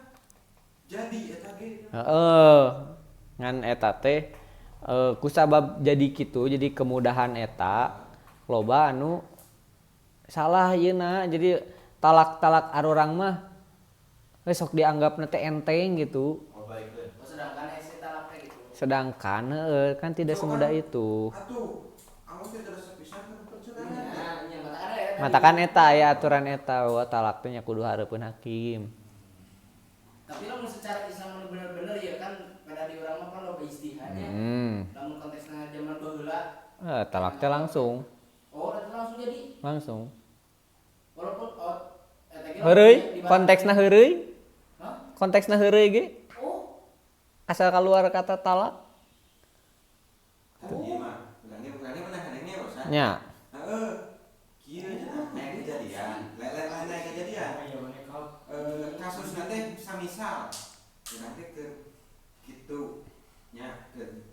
Jadi eta ge. Heeh. Ngan eta teh kusabab jadi kitu, jadi kemudahan eta loba anu salah yeuna. Jadi talak-talak arurang mah sok dianggapna teh enteng gitu. Oh baiklah. Sedangkan ese talak teh gitu. Sedangkan kan tidak semudah itu. Atuh, amun teh terus pisan kan perceraian. Nya matakan ya. Matakan eta aya aturan eta bahwa talak teh nya kudu hareupeun hakim. Tapi lamun secara Islam bener-bener ya kan pada di urang mah kan loba istihadnya. Lamun konteksna zaman baheula. Talak teh langsung. Oh, eta langsung jadi. Langsung. Walaupun eta ge Heureuy, konteksna heureuy. Hah? Konteksna heureuy ge Oh, asal keluar kata talak Kan ieu mah, urang mana hadengnya Rosa. nya. Heeh. Kieu cenah aya kejadian. Lain-lain aya kejadian. Kasus nanti samisal. Urang teh keur kitu nya keur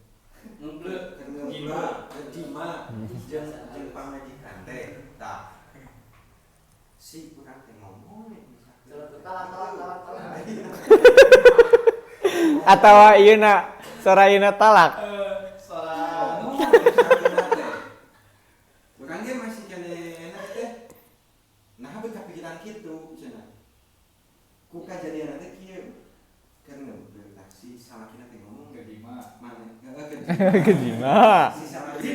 ngeblek. keur jima jeung pamajikan teh. Tah. Si urang teh ngomong Talak. Atawa ieuna sorayeuna talak. Urang ge masih kene enak teh. Nah, beuh kapikiran kitu cenah. Ku kajadian teh kieu. Keur ngeblek taksi salakina teh ngomong Ke Dima. mana? Kedima. Si salakina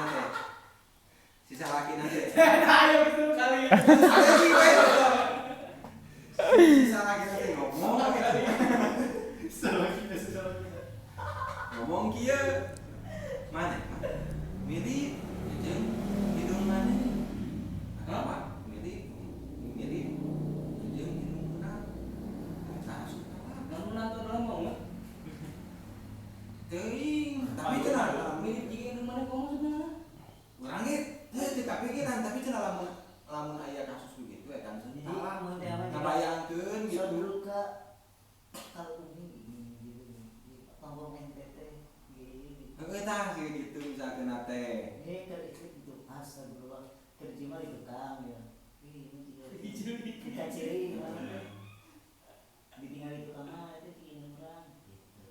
teh. Si salakina teh. Ayo betul kali. Si salakina teh ngomong. Ngomong kieu. Mana? Milih jeung hidung mana? Apa? Milih jeung hidung urang. Tah suka. Lamun nonton ngomong. Teuing, tapi cenah Mirip jika yang mana ngomong sebenarnya. urang ge teu kepikiran tapi cenah lamun aya kasus begitu eta Talak mun teh apa? ke kalau ini tombol NTT gini. Tah gitu misalkan teh. Kalau itu astagfirullah kerja mah di bekam ya. Ini kita ciri ditinggal itu sama itu ini orang gitu.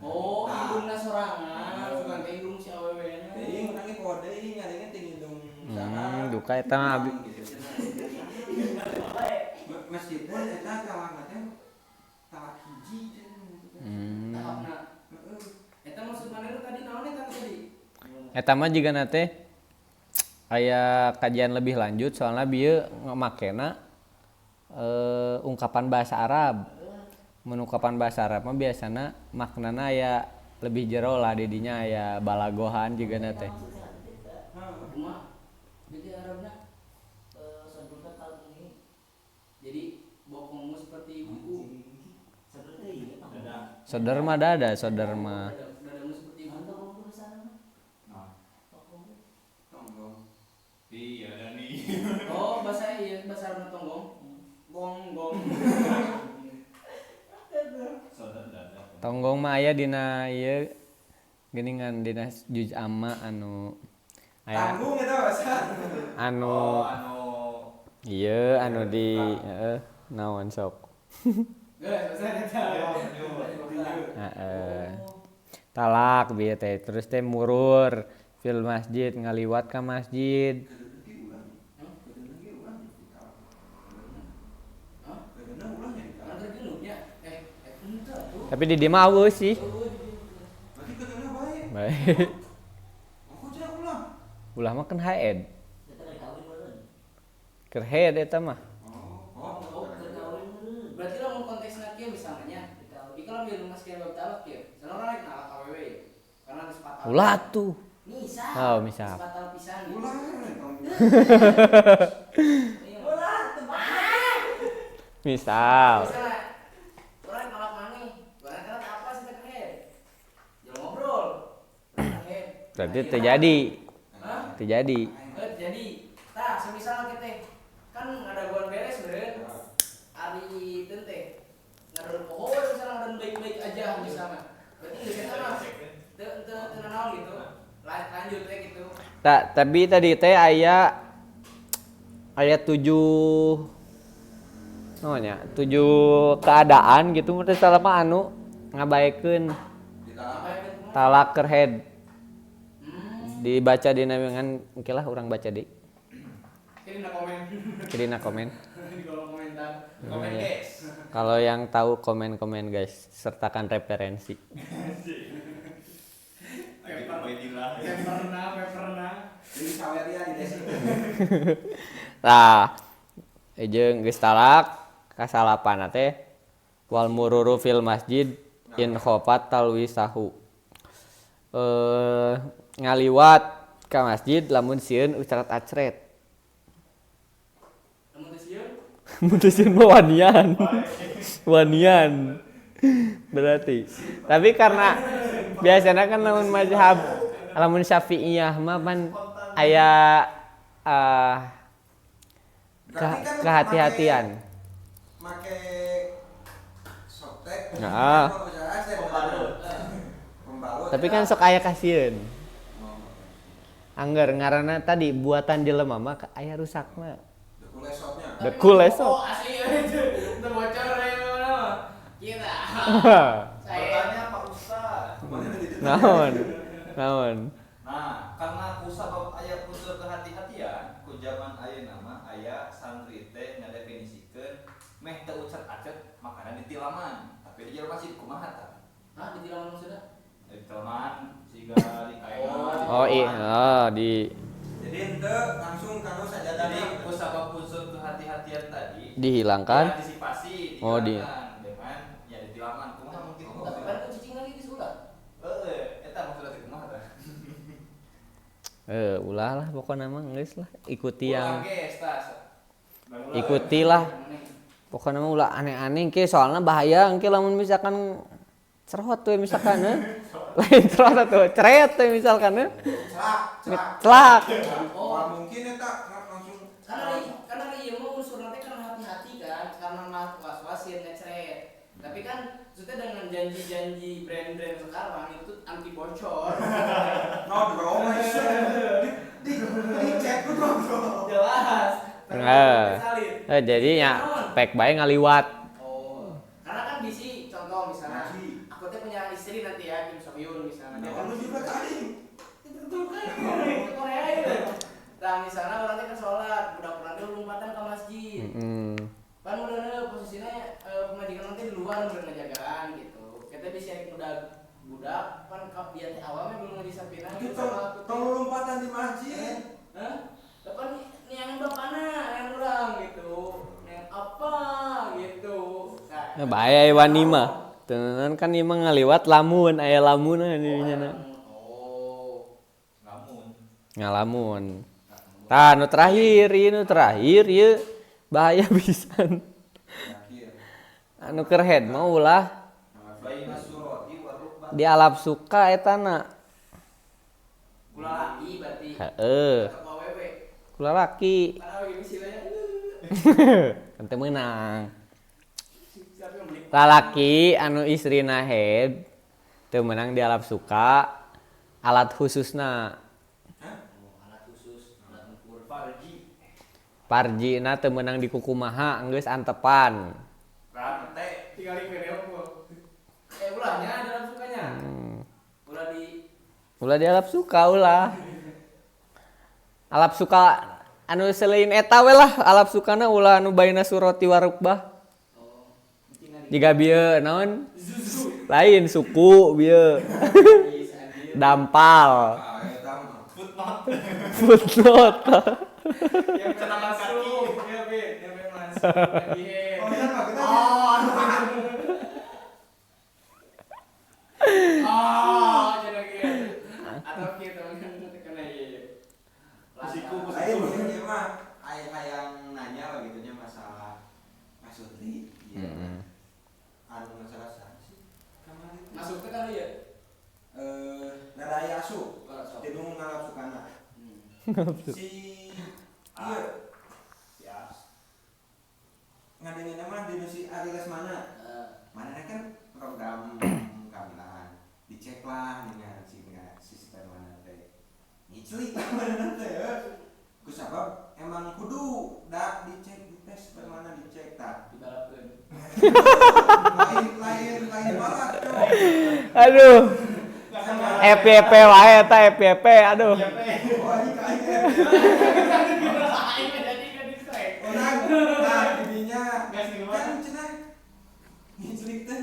Oh, hidungnya sorangan, bukan kayak hidung si awewe-nya. Ting orangnya kode ngadengnya ting hidung usaha. Duka eta mah abi. Meskipun eta kawanna teh talak hiji cenah. Tahapna. Eta maksud manehna tadi naon eta tadi? Eta mah jiga teh aya kajian lebih lanjut soalnya bieu ngamakena ungkapan bahasa Arab. Mun ungkapan bahasa Arab mah biasana maknana aya lebih jero lah didinya aya balagohan jiga teh. Kumaha? Jadi Arabna Sebelumnya kalau ini jadi bokongmu seperti ibu. seperti ini Saudara mah ada, saudara mah. Dadamu seperti ibu. untuk ngomong sana Nah, Tonggong. iya Dani. Oh, bahasa Arabna tonggong. Gonggong. Saudara dada. Tonggong mah aya dina ieu geuningan dina juz amma anu aya Tanggung eta bahasa. anu ieu anu di naon sok. Geus, bahasa eta. Talak bieu teh terus teh murur fil masjid ngaliwat ka masjid. Kan tergeunungnya. Ente tuh. Tapi di dieu mah eueuh sih. Berarti kedengar baik. Baik. Aku cenah ulah. Ulah mah kan haed. kita dari kawin meureun Keur haed eta mah. Oh, berarti lo mau konteksnya kieu misalnya. Kalau biar mas kieu bab talak kieu. Soalna orang rek nalak awewe. Karena geus fatal. Ulah tuh. Misal. Oh, misal. Geus fatal pisan. Ulah. Ulah teu bae. Misal. Misalnya orang nolak mani, orang kena apa sih terkait? Jangan ngobrol. Terkait. Berarti terjadi. Hah? Terjadi. Jadi, tah semisal kita kan ada buat beres beren. Ari teu teh. Ngaruh pohon misalnya dan baik-baik aja misalnya. Berarti geus eta mah teu naon gitu. Lanjut teh gitu. Tapi tadi teh aya 7 namanya 7 keadaan gitu menurut salah mah anu ngabaekeun talak keur haid. Dibaca dina ngan engke lah urang baca deui. Kiriin Dina komen. di kolom komentar. Komen guys. Kalau yang tahu komen-komen guys, sertakan referensi. Pernah. Jadi saweria di desa. Tah, jeung geus talak kasalapan teh wal mururu fil masjid in khofat talwisahu. Ngaliwat ka masjid lamun sieun ucarat acret. Lamun teu sieun Mun teu sieun mah wanian. Wanian. Berarti. Tapi karena biasanya kan lamun mazhab lamun Syafi'iyah mah pan aya kehati-hatian. Make softtek. Nah. Pembalut. Tapi kan sok aya kasieun. Angger ngaranna tadi buatan jelema mah aya rusak mah. Deku lesotnya. Deku lesot. Oh, asli itu bocor ya mana? Kita. Saya Pak Ustaz. Naon? Naon? Nah, karena ku sabab aya unsur kehati-hatian, ku zaman ayeuna mah aya santri teh ngadefinisikeun meh teu ucat acet makanan ditilaman. Tapi di jero masjid kumaha tah? Hah, di tilaman sudah? Di tilaman siga di kaena. Oh iya, di Jadi ente langsung kanggo sajadah. Jadi ku sabab unsur kehati-hatian tadi dihilangkan. diantisipasi Oh, di- dengan ya ditilaman kumaha mungkin Tapi kan itu cicing lagi di sudah. eta maksudna teh kumaha tah? Ulah lah pokoknya mah geus lah ikuti yang Ulang guys, tas. ikutilah. Pokoknya mah ulah aneh-aneh ke soalnya bahaya engke lamun misalkan cerot tuh misalkan lain cerot tuh ceret tuh misalkan celak. Wah mungkin eta langsung Karena ieu mah unsur nanti kan hati-hati kan, karena mah was-wasin Tapi kan maksudnya dengan janji-janji brand-brand sekarang itu anti bocor. No bro, dicek bro. Jelas. Jadi ya pek bae ngaliwat. Oh, karena kan bisi contoh misalnya, aku tuh punya istri nanti ya Kim So Hyun misalnya. Dia kan Kamu juga tadi. itu kan Korea itu. Nah misalnya orangnya ke sholat, budak-budak dia lompatan ke masjid. Kan udah posisinya pemajikan nanti di luar udah ngejagaan gitu. Kita bisa budak kan dia awalnya belum disapina Itu tolong lompatan di masjid. Hah? Depan nih yang bapakna yang orang gitu. Yang apa gitu. Ya bahaya wani mah. Tenan kan ieu mah ngaliwat lamun aya lamunna dinya na. Oh. Ngalamun. Tah nu terakhir ieu bahaya pisan. Anu keur head mah ulah Baina surati warukbah. di alap suka etana. Kula laki berarti. Heeh. Atau wewe. Kula laki. Karena begini istilahnya. Kan teu meunang. Siapa yang beli? Lalaki anu istrina head teu meunang di alap suka alat khususna. Alat khusus, alat ukur Farji. Parjina teu meunang di kukumaha geus antepan. Ran teh Tinggal di video gua. Ulahnya dalam sukanya. Ulah di Ulah di alap suka ulah. Alap suka anu selain eta we lah alap sukana ulah anu baina surati warukbah. Jiga bieu naon? Lain suku bieu. Dampal. Footnote. yang kena masuk. Ya, Be. Yang masuk. Oh, iya, Pak, kita Jadi gitu. Atau gitu kena iya. Lain mungkin dia mah yang nanya lah gitunya masalah Mas Sutri. Iya. Anu masalah啥sih? Kemarin Masuk ke kan ya? Naraya Asu. Di Gunung Ngalap Sukana. Si iya ya. ngadengin mah di si Ari Lesmana. Mana kan program kamilan. Dicek lah dengan sistem mana teh. Ngicli mana teh ya. Ku sabab emang kudu da dicek di tes mana dicek tah. Dibalapkeun. lain balak coy. Aduh. FYP wae eta FYP aduh. Nah, didinya kan cenah ngiclik teh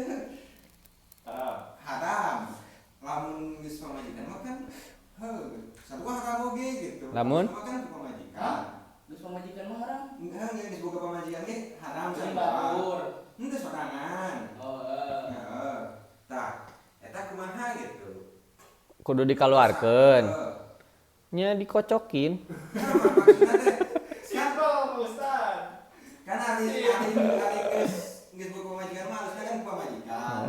haram. Lamun geus pamajikan mah kan sarua haram oge gitu. Lamun? Kan pamajikan. Terus pemajikan mah haram. Enggak yang geus boga pamajikan ge haram Jadi sarua. batur. Henteu sorangan. Oh, Heeh. Tah, eta kumaha gitu. Kudu dikaluarkeun. Nya dikocokin. Siapa Ustaz? Kan hari geus boga pamajikan mah harusnya kan pamajikan.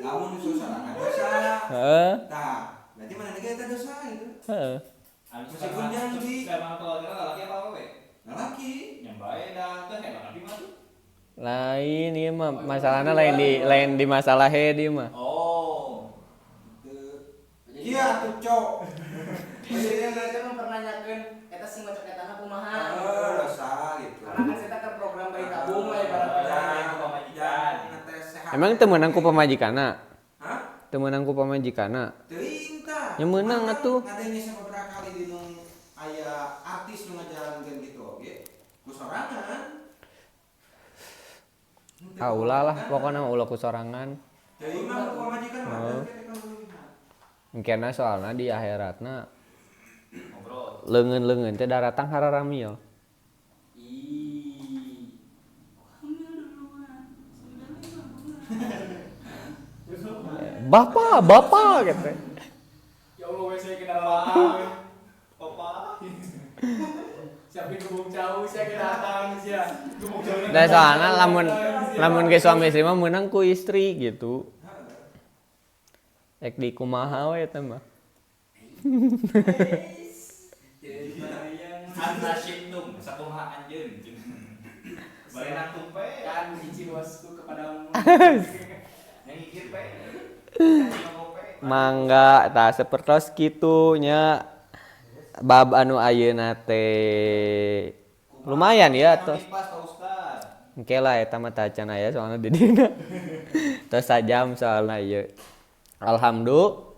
Lamun sorangan dosa. Heeh. Tah, berarti mana ge eta dosa itu. Heeh. Meskipun janji. Sekarang keluarga laki apa we? Laki. Yang bae dah teh hebat nabi mah tuh. Lain ieu mah masalahna lain di masalah head ieu mah. Oh. Iya tuh cok. Jadi yang nanti mempernanyakeun eta sing ngocok etana kumaha. Dosa gitu. Karena kan kita kan program bayi tabung lah ibaratnya. Emang teu meunang ku pamajikanna? Hah? Teu meunang ku pamajikanna. Teuing tah. Ya meunang atuh. Ngadenge sababaraha kali di nu aya artis nu ngajalankeun gitu oge. Ku sorangan. Ah ulah lah pokona ulah ku sorangan. Teuing mah ku pamajikan mah. Engkena soalna di akhiratna Ngobrol. leungeun-leungeun teh daratang hararamil. Ih. Bapak gitu. Ya Allah, wes saya kena lawan. Papa. Siapa gubuk jauh saya kena datang sia. Gubuk jauh. Da soalna lamun ge suami istri mah meunang ku istri gitu. Ek di kumaha we eta mah. Jadi yang Anta syiktum sakumaha anjeun. Bari nang tumpe. Kan hiji bosku kepadamu. Yang ngikir pe. Mangga tah sapertos kitu nya bab anu ayeuna teh lumayan ya tos. Pas Pak Ustaz. Engke lah eta mah tah can aya soalna di dieu. Tos sajam soalna ieu. Alhamdulillah.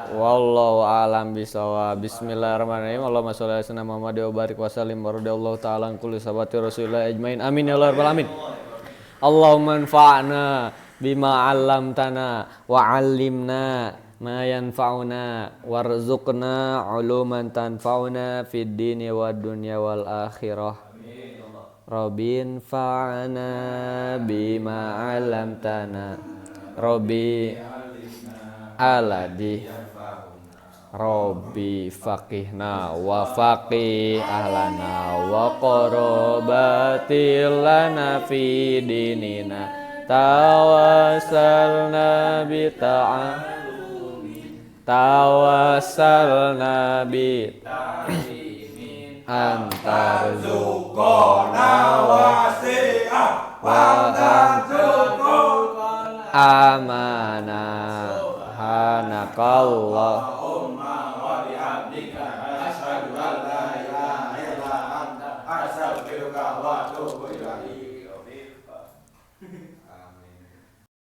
Wallahu a'lam bishawab. Bismillahirrahmanirrahim. Allahumma sholli ala sayyidina Muhammad wa barik wa sallim wa radhiyallahu ta'ala an kulli sahabati Rasulillah ajmain. Amin ya rabbal alamin. Allahumma anfa'na bima 'allamtana wa 'allimna ma yanfa'una warzuqna 'uluman tanfa'una fid dini wad dunya wal akhirah. Rabbin fa'na bima 'allamtana. Rabbi aladi Rabbi faqihna wa faqih ahlana wa qarabatil lana fi dinina tawassalna bi Antarzuqona wasi'ah wa tanzuqona amana hanakallah Allahumma wa bihamdika asyhadu an la ilaha illa anta astaghfiruka wa atubu ilaik.